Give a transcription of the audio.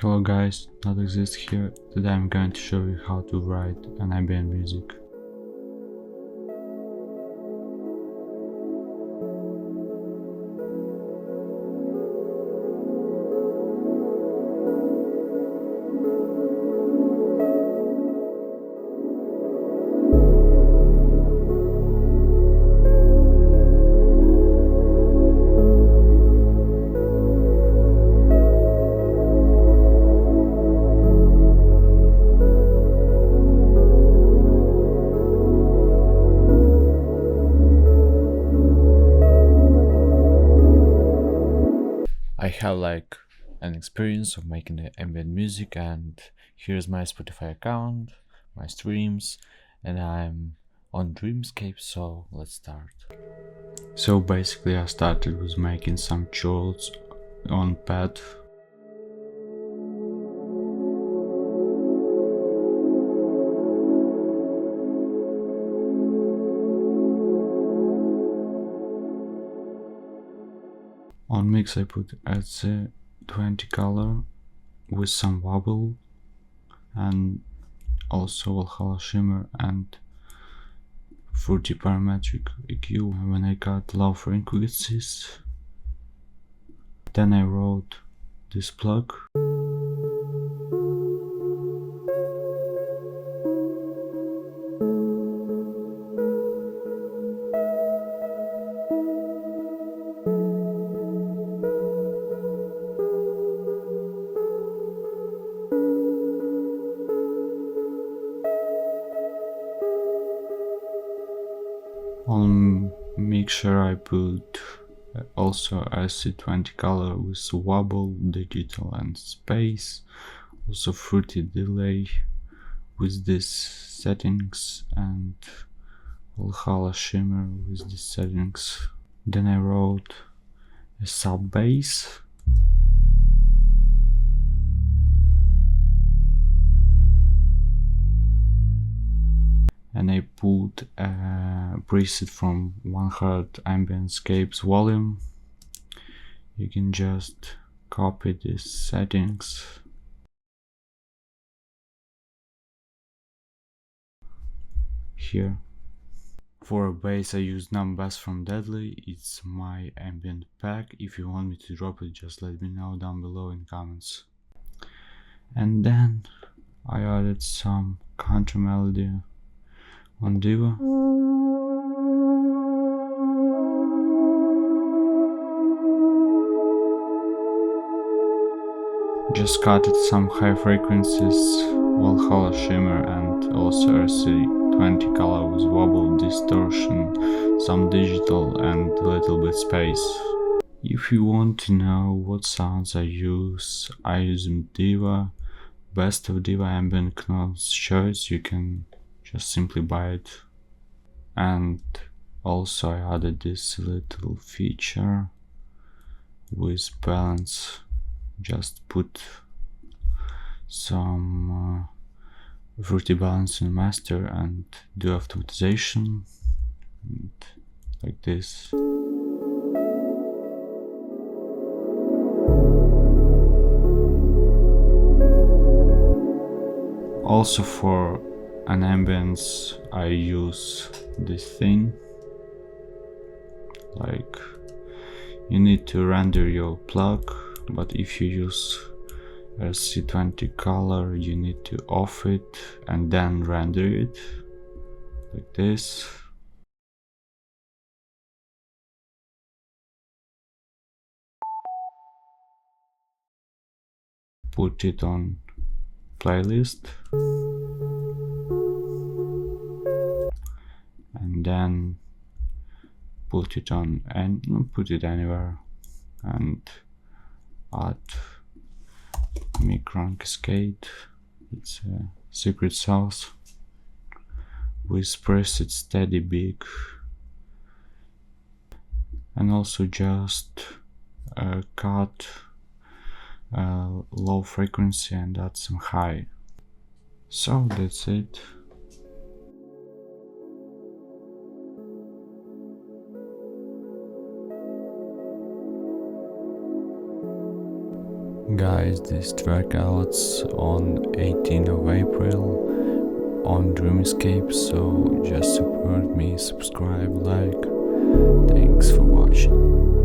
Hello guys, Not Exist here. Today I'm going to show you how to write an ambient music. I have an experience of making the ambient music, and here's my Spotify account, my streams, and I'm on Dreamscape, so let's start. So basically I started with making some chords on pad. On mix I put SC20 color with some wobble and also Valhalla shimmer and fruity parametric EQ when I got low frequencies. Then I wrote this plug. On mixture I put also SC20 color with wobble, digital and space, also fruity delay with these settings and Valhalla shimmer with these settings. Then I wrote a sub bass. And I put a preset from Øneheart Ambient volume. You can just copy these settings here. For a bass I use Bass from Deadly. It's my ambient pack. If you want me to drop it, just let me know down below in comments. And then I added some country melody on Diva. Just cut it some high frequencies, Valhalla shimmer and also RC20 color with wobble, distortion, some digital and a little bit space. If you want to know what sounds I use Diva, Best of Diva Ambient Knobs choice. You can just simply buy it. And also I added this little feature with balance. Just put some fruity balance in master and do optimization and like this. Also for an ambience I use this thing. Like, you need to render your plug, but if you use RC20 color you need to off it and then render it like this. Put it on playlist and then put it on and put it anywhere and add Micron Cascade. It's a secret sauce with preset steady big, and also just cut low frequency and add some high. So that's it. guys, this track outs on 18th of April on Dreamscape, so just support me, subscribe, like. Thanks for watching.